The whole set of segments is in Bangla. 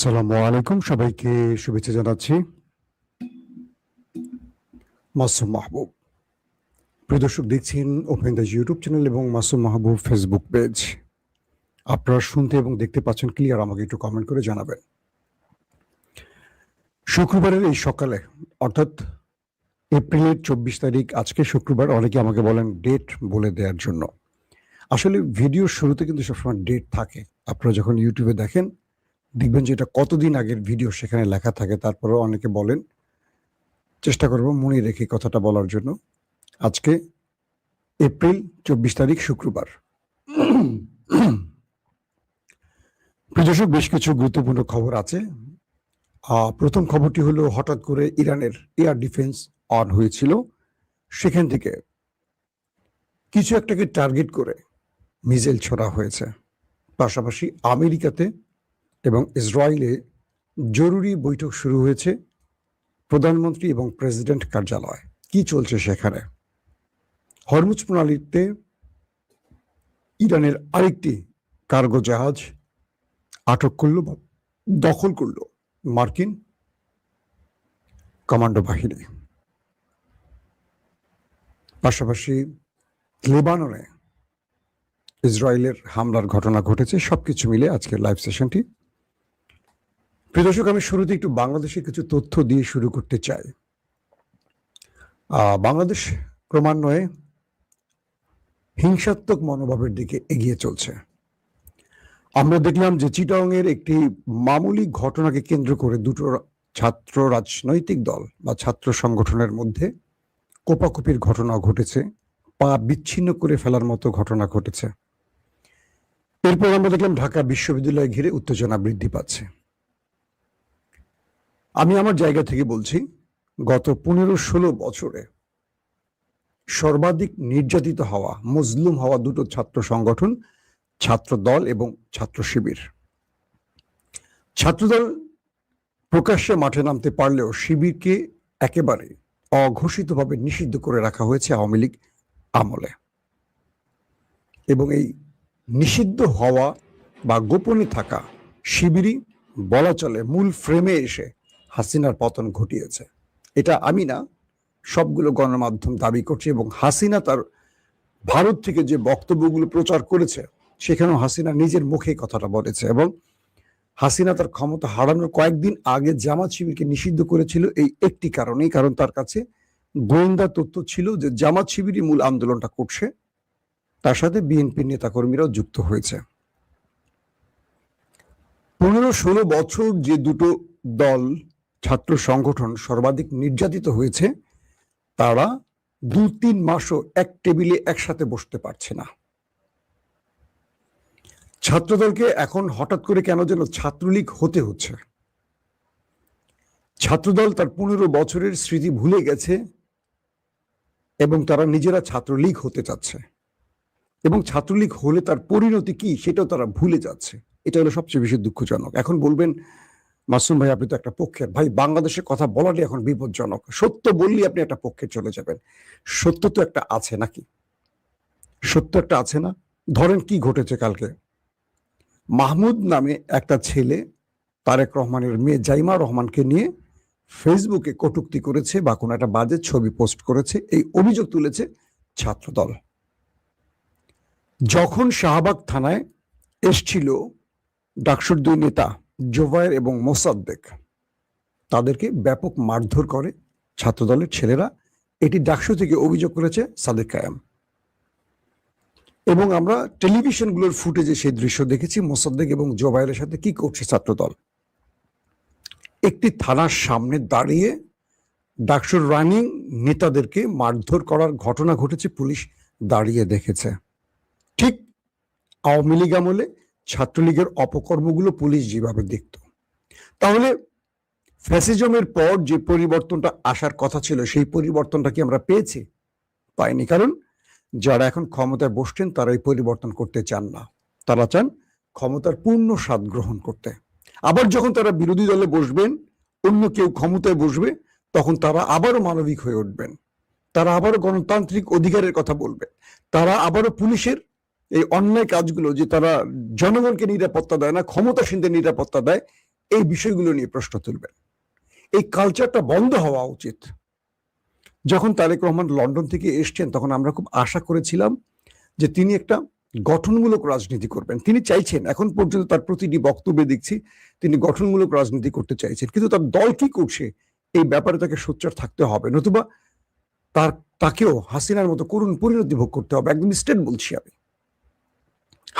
আসসালামু আলাইকুম, সবাইকে শুভেচ্ছা জানাচ্ছি। মাসুম মাহবুব। প্রিয় দর্শক, দেখছেন ওপেন দ্য ইউটিউব চ্যানেল এবং মাসুম মাহবুব ফেসবুক পেজ। আপনারা শুনতে এবং দেখতে পাচ্ছেন ক্লিয়ার? আমাকে একটু কমেন্ট করে জানাবেন। শুক্রবারের এই সকালে, অর্থাৎ এপ্রিলের 24 তারিখ, আজকে শুক্রবার। অনেকে আমাকে বলেন ডেট বলে দেওয়ার জন্য। আসলে ভিডিওর শুরুতে কিন্তু সবসময় ডেট থাকে। আপনারা যখন ইউটিউবে দেখেন, দেখবেন যে এটা কতদিন আগের ভিডিও সেখানে লেখা থাকে। তারপরেও অনেকে বলেন, চেষ্টা করব মনে রেখে কথাটা বলার জন্য। আজকে এপ্রিল 24 তারিখ, শুক্রবার। দর্শক, বেশ কিছু গুরুত্বপূর্ণ খবর আছে। প্রথম খবরটি হলো, হঠাৎ করে ইরানের এয়ার ডিফেন্স অন হয়েছিল, সেখান থেকে কিছু একটাকে টার্গেট করে মিসাইল ছোড়া হয়েছে। পাশাপাশি আমেরিকাতে এবং ইসরায়েলে জরুরি বৈঠক শুরু হয়েছে প্রধানমন্ত্রী এবং প্রেসিডেন্ট কার্যালয়। কি চলছে সেখানে? হরমুজ প্রণালীতে ইরানের আরেকটি কার্গো জাহাজ আটক করল, দখল করল মার্কিন কমান্ডো বাহিনী। পাশাপাশি লেবাননে ইসরায়েলের হামলার ঘটনা ঘটেছে। সবকিছু মিলে আজকের লাইভ সেশনটি। প্রিয় দর্শক, আমি শুরুতে একটু বাংলাদেশের কিছু তথ্য দিয়ে শুরু করতে চাই। বাংলাদেশ ক্রমান্বয়ে হিংসাত্মক মনোভাবের দিকে এগিয়ে চলছে। আমরা দেখলাম যে চিটাগংয়ের একটি মামুলি ঘটনাকে কেন্দ্র করে দুটো ছাত্র রাজনৈতিক দল বা ছাত্র সংগঠনের মধ্যে কোপাকুপির ঘটনা ঘটেছে, পা বিচ্ছিন্ন করে ফেলার মতো ঘটনা ঘটেছে। এরপর আমরা দেখলাম ঢাকা বিশ্ববিদ্যালয় ঘিরে উত্তেজনা বৃদ্ধি পাচ্ছে। আমি আমার জায়গা থেকে বলছি, গত 15-16 বছরে সর্বাধিক নির্যাতিত হওয়া, মজলুম হওয়া দুটো ছাত্র সংগঠন, ছাত্র দল এবং ছাত্র শিবির। ছাত্রদল প্রকাশ্যে মাঠে নামতে পারলেও শিবিরকে একেবারে অঘোষিতভাবে নিষিদ্ধ করে রাখা হয়েছে আওয়ামী লীগ আমলে। এবং এই নিষিদ্ধ হওয়া বা গোপনে থাকা শিবিরই বলা চলে মূল ফ্রেমে এসে হাসিনার পতন ঘটিয়েছে। এটা আমি না, সবগুলো গণমাধ্যম দাবি করছে। এবং হাসিনা তার ভারত থেকে যে বক্তব্যগুলো প্রচার করেছে, সেখানেও হাসিনা নিজের মুখে কথাটা বলেছে। এবং হাসিনা তার ক্ষমতা হারানোর কয়েকদিন আগে জামাত শিবিরকে নিষিদ্ধ করেছিল এই একটি কারণেই, কারণ তার কাছে গোয়েন্দা তথ্য ছিল যে জামাত শিবিরই মূল আন্দোলনটা করছে, তার সাথে বিএনপির নেতাকর্মীরাও যুক্ত হয়েছে। 15-16 বছর যে দুটো দল, ছাত্র সংগঠন সর্বাধিক নির্যাতিত হয়েছে, তারা 2-3 মাসও এক টেবিলে একসাথে বসতে পারছে না। ছাত্রদলকে এখন হঠাৎ করে কেন যেন ছাত্রলীগ হতে হচ্ছে। ছাত্রদল তার 15 বছরের স্মৃতি ভুলে গেছে এবং তারা নিজেরা ছাত্রলীগ হতে চাচ্ছে। এবং ছাত্রলীগ হলে তার পরিণতি কি সেটাও তারা ভুলে যাচ্ছে। এটা হলো সবচেয়ে বেশি দুঃখজনক। এখন বলবেন, মাসুম ভাই আপনি তো একটা পক্ষের। ভাই, বাংলাদেশের কথা বলাটাই এখন বিপজ্জনক। সত্য বললে আপনি একটা পক্ষে চলে যাবেন। সত্য তো একটা আছে নাকি? সত্য একটা আছে না? ধরেন কি ঘটেছে কালকে। মাহমুদ নামে একটা ছেলে তারেক রহমানের মেয়ে জাইমা রহমানকে নিয়ে ফেসবুকে কটূক্তি করেছে বা কোনো একটা বাজে ছবি পোস্ট করেছে, এই অভিযোগ তুলেছে ছাত্রদল। যখন শাহবাগ থানায় এসছিল ডাকসুর 2 নেতা জোবায়ের এবং মোসাদ্দেক, তাদেরকে ব্যাপক মারধর করে ছাত্রদলের ছেলেরা। এটি ডাকসু থেকে অভিযোগ করেছে সাদেক কায়েম। এবং আমরা টেলিভিশনগুলোর ফুটেজে সেই দৃশ্য দেখেছি, মোসাদ্দেক এবং জোবায়েরের সাথে কি করছে ছাত্রদল। একটি থানার সামনে দাঁড়িয়ে ডাকসুর রানিং নেতাদেরকে মারধর করার ঘটনা ঘটেছে, পুলিশ দাঁড়িয়ে দেখেছে। ঠিক আওয়ামী লীগ আমলে ছাত্রলীগের অপকর্মগুলো পুলিশ যেভাবে দেখত, তাহলে ফ্যাসিজমের পর যে পরিবর্তনটা আসার কথা ছিল, সেই পরিবর্তনটা কি আমরা পেয়েছি? পাইনি। কারণ যারা এখন ক্ষমতায় বসছেন তারা এই পরিবর্তন করতে চান না। তারা চান ক্ষমতার পূর্ণ স্বাদ গ্রহণ করতে। আবার যখন তারা বিরোধী দলে বসবেন, অন্য কেউ ক্ষমতায় বসবে, তখন তারা আবারও মানবিক হয়ে উঠবেন, তারা আবারও গণতান্ত্রিক অধিকারের কথা বলবে, তারা আবারও পুলিশের এই অন্যায় কাজগুলো, যে তারা জনগণকে নিরাপত্তা দেয় না, ক্ষমতাসীনদের নিরাপত্তা দেয়, এই বিষয়গুলো নিয়ে প্রশ্ন তুলবেন। এই কালচারটা বন্ধ হওয়া উচিত। যখন তারেক রহমান লন্ডন থেকে এসছেন তখন আমরা খুব আশা করেছিলাম যে তিনি একটা গঠনমূলক রাজনীতি করবেন। তিনি চাইছেন, এখন পর্যন্ত তার প্রতিটি বক্তব্যে দেখছি তিনি গঠনমূলক রাজনীতি করতে চাইছেন, কিন্তু তার দল কি করছে এই ব্যাপারে তাকে সোচ্চার থাকতে হবে, নতুবা তাকেও হাসিনার মতো করুণ পরিণতি ভোগ করতে হবে। একদম স্টেট বলছি আমি।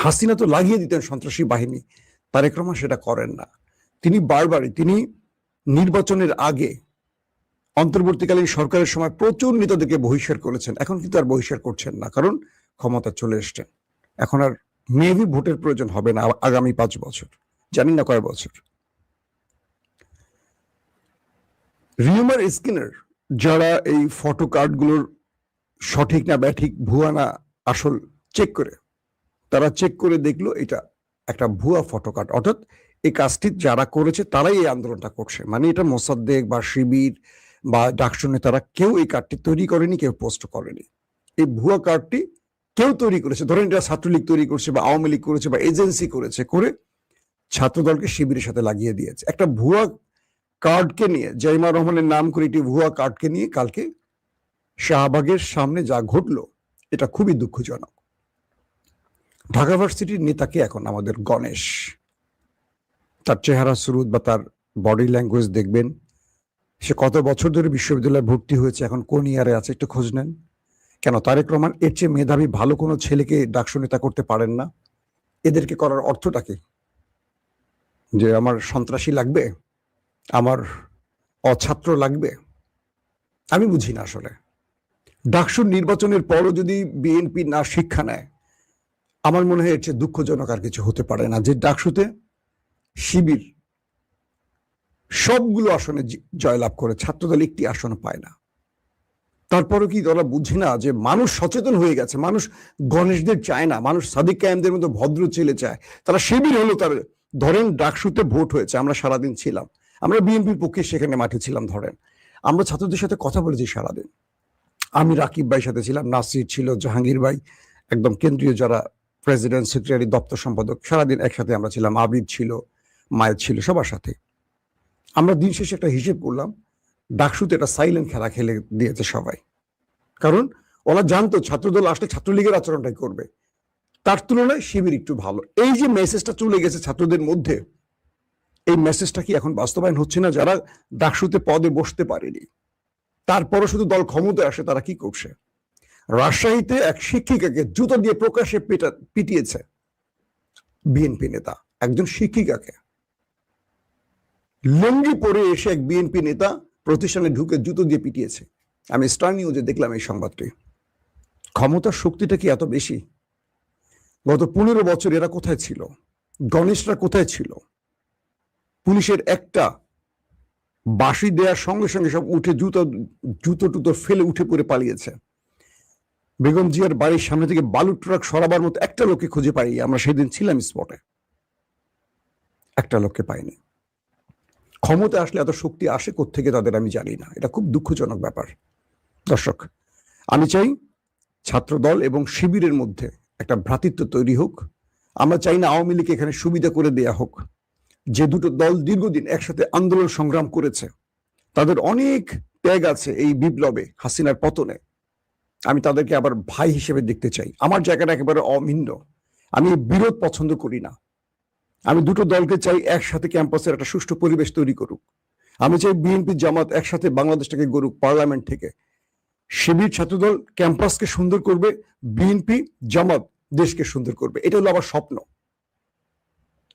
হাসিনা তো লাগিয়ে দিতেন সন্ত্রাসী বাহিনী, তারেক রহমান সেটা করেন না। তিনি বারবারই, তিনি নির্বাচনের আগে অন্তর্বর্তীকালীন সরকারের সময় প্রচুর নেতাদেরকে বহিষ্কার করেছেন, এখন কিন্তু আর বহিষ্কার করছেন না, কারণ ক্ষমতা চলে এসছেন। এখন আর মেবি ভোটের প্রয়োজন হবে না আগামী 5 বছর, জানি না কয় বছর। রিউমার স্কিনার যারা এই ফটো কার্ডগুলোর সঠিক না ব্যাঠিক, ভুয়া না আসল চেক করে, তারা চেক করে দেখলো এটা একটা ভুয়া ফটো কার্ড, অর্থাৎ এই কাজটি যারা করেছে তারাই এই আন্দোলনটা করছে। মানে এটা মোসাদ্দেক বা শিবির বা ডাকসু নেতারা কেউ এই কার্ডটি তৈরি করেনি, কেউ পোস্ট করেনি। এই ভুয়া কার্ডটি কেউ তৈরি করেছে, ধরেন এটা ছাত্রলীগ তৈরি করছে বা আওয়ামী লীগ করেছে বা এজেন্সি করেছে, করে ছাত্রদলকে শিবিরের সাথে লাগিয়ে দিয়েছে। একটা ভুয়া কার্ডকে নিয়ে, জাইমা রহমানের নাম করে একটি ভুয়া কার্ডকে নিয়ে কালকে শাহবাগের সামনে যা ঘটলো এটা খুবই দুঃখজনক। ঢাকা ভার্সিটির নেতাকে এখন আমাদের গণেশ, তার চেহারা সুরুত বা তার বডি ল্যাঙ্গুয়েজ দেখবেন, সে কত বছর ধরে বিশ্ববিদ্যালয়ে ভর্তি হয়েছে, এখন কোন ইয়ারে আছে একটু খোঁজ নেন। কেন তারেক রহমান এর চেয়ে মেধাবী ভালো কোনো ছেলেকে ডাকসু নেতা করতে পারেন না? এদেরকে করার অর্থটা কি? যে আমার সন্ত্রাসী লাগবে, আমার অছাত্র লাগবে? আমি বুঝি না আসলে। ডাকসুর নির্বাচনের পরও যদি বিএনপি না শিক্ষা নেয়, আমার মনে হয় এর চেয়ে দুঃখজনক আর কিছু হতে পারে না, যে ডাকসুতে শিবির সবগুলো আসনে জয়লাভ করে, ছাত্রদল একটি আসন পায় না। তারপরও কি তারা বুঝি না যে মানুষ সচেতন হয়ে গেছে, মানুষ গণেশদের চায় না, মানুষ সাদিক কায়েমদের মতো ভদ্র ছেলে চায়। তারা শিবির হলো, তার ধরেন ডাকসুতে ভোট হয়েছে, আমরা সারাদিন ছিলাম, আমরা বিএনপির পক্ষে সেখানে মাঠে ছিলাম, ধরেন আমরা ছাত্রদের সাথে কথা বলেছি সারাদিন। আমি রাকিব ভাইয়ের সাথে ছিলাম, নাসির ছিল, জাহাঙ্গীর ভাই একদম কেন্দ্রীয় যারা প্রেসিডেন্ট সেক্রেটারি দপ্তর সম্পাদক, সারাদিন একসাথে আমরা ছিলাম, আবিদ ছিল, মায়ের ছিল, সবার সাথে। আমরা দিন শেষে একটা হিসেব করলাম, ডাকসুতে একটা সাইলেন্ট খেলা খেলে দিয়েছে সবাই, কারণ ওরা জানতো ছাত্রদল আসলে ছাত্রলীগের আচরণটাই করবে, তার তুলনায় শিবির একটু ভালো। এই যে মেসেজটা চলে গেছে ছাত্রদের মধ্যে, এই মেসেজটা কি এখন বাস্তবায়ন হচ্ছে না? যারা ডাকসুতে পদে বসতে পারেনি, তারপরও শুধু দল ক্ষমতায় আসে, তারা কি করছে? রাজশাহীতে এক শিক্ষিকাকে জুতো দিয়ে প্রকাশ্যে পিটিয়েছে বিএনপি নেতা, একজন শিক্ষিকাকে লুঙ্গি পরে এসে এক বিএনপি নেতা প্রতিষ্ঠানে ঢুকে জুতো দিয়ে পিটিয়েছে। আমি স্টার নিউজে দেখলাম এই সংবাদটি। ক্ষমতার শক্তিটা কি এত বেশি? গত 15 বছর এরা কোথায় ছিল? গণেশরা কোথায় ছিল? পুলিশের একটা বাঁশি দেওয়ার সঙ্গে সঙ্গে সব উঠে জুতো টুতো ফেলে উঠে পড়ে পালিয়েছে। বেগম জিয়ার বাড়ির সামনে থেকে বালু ট্রাক সরাবার মতো একটা লোককে খুঁজে পাই, আমরা সেদিন ছিলাম স্পটে, একটা লোককে পাইনি। ক্ষমতা আসলে এত শক্তি আসে কোত্থেকে তাদের আমি জানি না, এটা খুব দুঃখজনক ব্যাপার। দর্শক, আমি চাই ছাত্রদল এবং শিবিরের মধ্যে একটা ভ্রাতৃত্ব তৈরি হোক। আমরা চাই না আওয়ামী লীগ এখানে সুবিধা করে দেয়া হোক। যে দুটো দল দীর্ঘদিন একসাথে আন্দোলন সংগ্রাম করেছে, তাদের অনেক ত্যাগ আছে এই বিপ্লবে, হাসিনার পতনে। আমি তাদেরকে আবার ভাই হিসেবে দেখতে চাই। আমার জায়গাটা একেবারে অভিন্ন, আমি বিরোধ পছন্দ করি না। আমি দুটো দলকে চাই একসাথে ক্যাম্পাসের একটা সুষ্ঠু পরিবেশ তৈরি করুক। আমি চাই বিএনপি জামাত একসাথে বাংলাদেশটাকে গড়ুক পার্লামেন্ট থেকে। শিবির ছাত্রদল ক্যাম্পাসকে সুন্দর করবে, বিএনপি জামাত দেশকে সুন্দর করবে, এটা হলো আমার স্বপ্ন।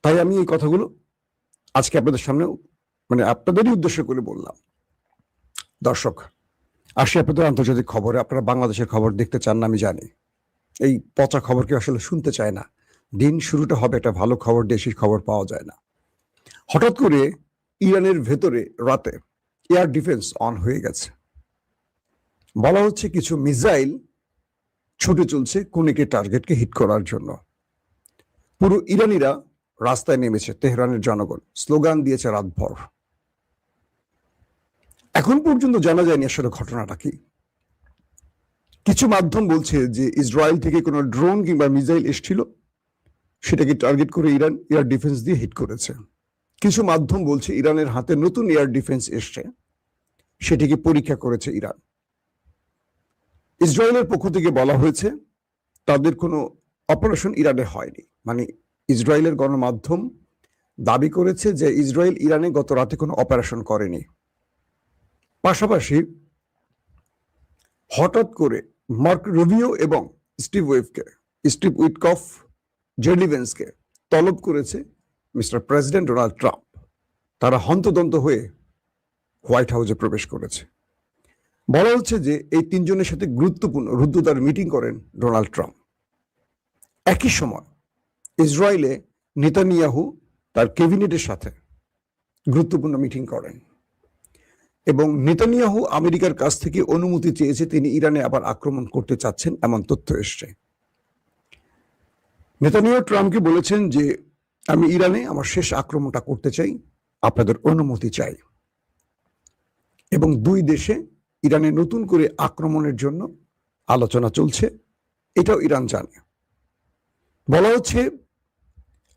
তাই আমি এই কথাগুলো আজকে আপনাদের সামনে মানে আপনাদেরই উদ্দেশ্য করে বললাম। দর্শক, আসি আপনাদের আন্তর্জাতিক খবরে। আপনারা বাংলাদেশের খবর দেখতে চান না আমি জানি, এই পচা খবর কেউ আসলে শুনতে চায় না। দিন শুরুটা হবে একটা ভালো খবর, দেশের খবর পাওয়া যায় না। হঠাৎ করে ইরানের ভেতরে রাতে এয়ার ডিফেন্স অন হয়ে গেছে। বলা হচ্ছে কিছু মিসাইল ছুটে চলছে কোনিকে টার্গেটকে হিট করার জন্য। পুরো ইরানিরা রাস্তায় নেমেছে, তেহরানের জনগণ স্লোগান দিয়েছে রাতভর। এখন পর্যন্ত জানা যায়নি আসলে ঘটনাটা কি। কিছু মাধ্যম বলছে যে ইসরায়েল থেকে কোনো ড্রোন কিংবা মিসাইল এসেছিল, সেটাকে টার্গেট করে ইরান এয়ার ডিফেন্স দিয়ে হিট করেছে। কিছু মাধ্যম বলছে ইরানের হাতে নতুন এয়ার ডিফেন্স এসছে, সেটিকে পরীক্ষা করেছে ইরান। ইসরায়েলের পক্ষ থেকে বলা হয়েছে তাদের কোনো অপারেশন ইরানে হয়নি। মানে ইসরায়েলের গণমাধ্যম দাবি করেছে যে ইসরায়েল ইরানে গত রাতে কোনো অপারেশন করেনি। পাশাপাশি হঠাৎ করে মার্ক রুবিও এবং স্টিভ উইটকফ জেডি ভেন্সকে তলব করেছে মিস্টার প্রেসিডেন্ট ডোনাল্ড ট্রাম্প। তারা হন্তদন্ত হয়ে হোয়াইট হাউসে প্রবেশ করেছে। বলা হচ্ছে যে এই তিনজনের সাথে গুরুত্বপূর্ণ রুদ্ধদ্বার মিটিং করেন ডোনাল্ড ট্রাম্প। একই সময় ইসরায়েলে নেতানিয়াহু তার ক্যাবিনেটের সাথে গুরুত্বপূর্ণ মিটিং করেন এবং নেতানিয়াহু আমেরিকার কাছ থেকে অনুমতি চেয়েছে তিনি ইরানে আবার আক্রমণ করতে চাচ্ছেন, এমন তথ্য এসছে। নেতানিয়াহু ট্রাম্পকে বলেছেন যে আমি ইরানে আমার শেষ আক্রমণটা করতে চাই, আপনাদের অনুমতি চাই। এবং দুই দেশে ইরানে নতুন করে আক্রমণের জন্য আলোচনা চলছে, এটাও ইরান জানে। বলা হচ্ছে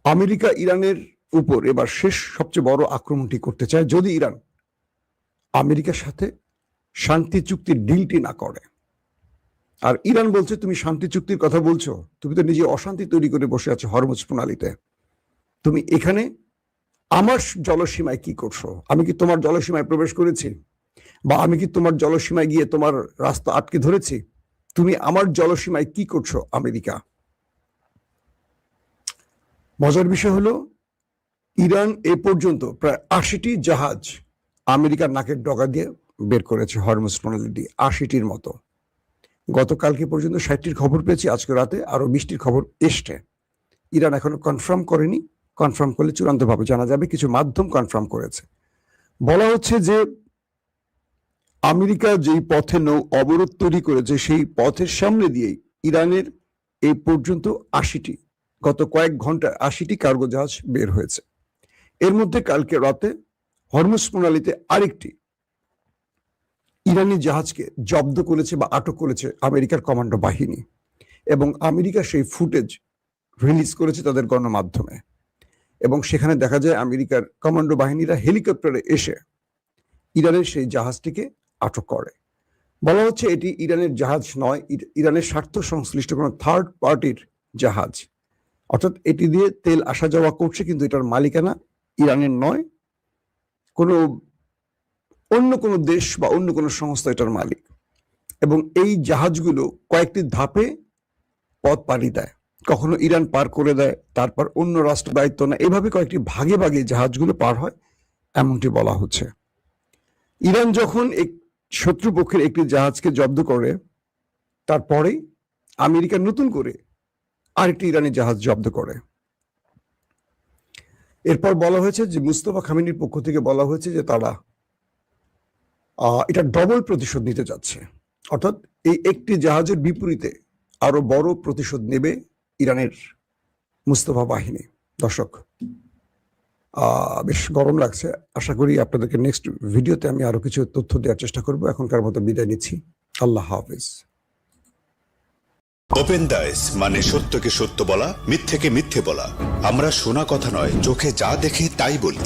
আমেরিকা ইরানের উপর এবার শেষ সবচেয়ে বড় আক্রমণটি করতে চায় যদি ইরান আমেরিকার সাথে শান্তি চুক্তির ডিলটি না করে। আর ইরান বলছে তুমি শান্তি চুক্তির কথা বলছো, তুমি তো নিজে অশান্তি তৈরি করে বসে আছো হরমুজ প্রণালীতে, তুমি এখানে আমার জলসীমায় কি করছো? আমি কি তোমার জলসীমায় প্রবেশ করেছি, বা আমি কি তোমার জলসীমায় গিয়ে তোমার রাস্তা আটকে ধরেছি? তুমি আমার জলসীমায় কি করছো আমেরিকা? মজার বিষয় হলো ইরান এ পর্যন্ত প্রায় 80টি জাহাজ আমেরিকার নাকের ডগা দিয়ে বের করেছে হরমুজ প্রণালী দিয়ে, 80টির মতো। গতকালকে পর্যন্ত 60টির খবর পেয়েছি, আজকে রাতে আরো 20টির খবর এসছে। ইরান এখনো কনফার্ম করেনি, কনফার্ম করলে চূড়ান্তভাবে জানা যাবে। কিছু মাধ্যম কনফার্ম করেছে। বলা হচ্ছে যে আমেরিকা যেই পথে নৌ অবরোধ তৈরি করেছে সেই পথের সামনে দিয়েই ইরানের এই পর্যন্ত 80টি, গত কয়েক ঘন্টা 80টি কার্গো জাহাজ বের হয়েছে। এর মধ্যে কালকে রাতে হরমুজ প্রণালীতে আরেকটি ইরানি জাহাজকে জব্দ করেছে বা আটক করেছে আমেরিকার কমান্ডো বাহিনী, এবং আমেরিকা সেই ফুটেজ রিলিজ করেছে তাদের গণমাধ্যমে। এবং সেখানে দেখা যায় আমেরিকার কমান্ডো বাহিনীরা হেলিকপ্টারে এসে ইরানের সেই জাহাজটিকে আটক করে। বলা হচ্ছে এটি ইরানের জাহাজ নয়, ইরানের স্বার্থ সংশ্লিষ্ট কোনো থার্ড পার্টির জাহাজ, অর্থাৎ এটি দিয়ে তেল আসা যাওয়া করছে, কিন্তু এটার মালিকানা ইরানের নয়, কোনো অন্য কোনো দেশ বা অন্য কোনো সংস্থা এটার মালিক। এবং এই জাহাজগুলো কয়েকটি ধাপে পথ পাড়ি দেয়, কখনো ইরান পার করে দেয়, তারপর অন্য রাষ্ট্র দায়িত্ব নেয়, এভাবে কয়েকটি ভাগে ভাগে জাহাজগুলো পার হয়, এমনটি বলা হচ্ছে। ইরান যখন শত্রুপক্ষের একটি জাহাজকে জব্দ করে, তারপরে আমেরিকা নতুন করে আরেকটি ইরানি জাহাজ জব্দ করে। এরপর বলা হয়েছে যে মুস্তফা খামেনির পক্ষ থেকে বলা হয়েছে যে তারা এটা ডবল প্রতিশোধ নিতে যাচ্ছে, অর্থাৎ এই একটি জাহাজের বিপরীতে আরো বড় প্রতিশোধ নেবে ইরানের মুস্তফা বাহিনী। দর্শক, বেশ গরম লাগছে। আশা করি আপনাদেরকে নেক্সট ভিডিওতে আমি আরো কিছু তথ্য দেওয়ার চেষ্টা করব। এখনকার মতো বিদায় নিচ্ছি। আল্লাহ হাফেজ। ওপেন দাইস মানে সত্যকে সত্য বলা, মিথ্যেকে মিথ্যে বলা। আমরা শোনা কথা নয়, চোখে যা দেখি তাই বলি।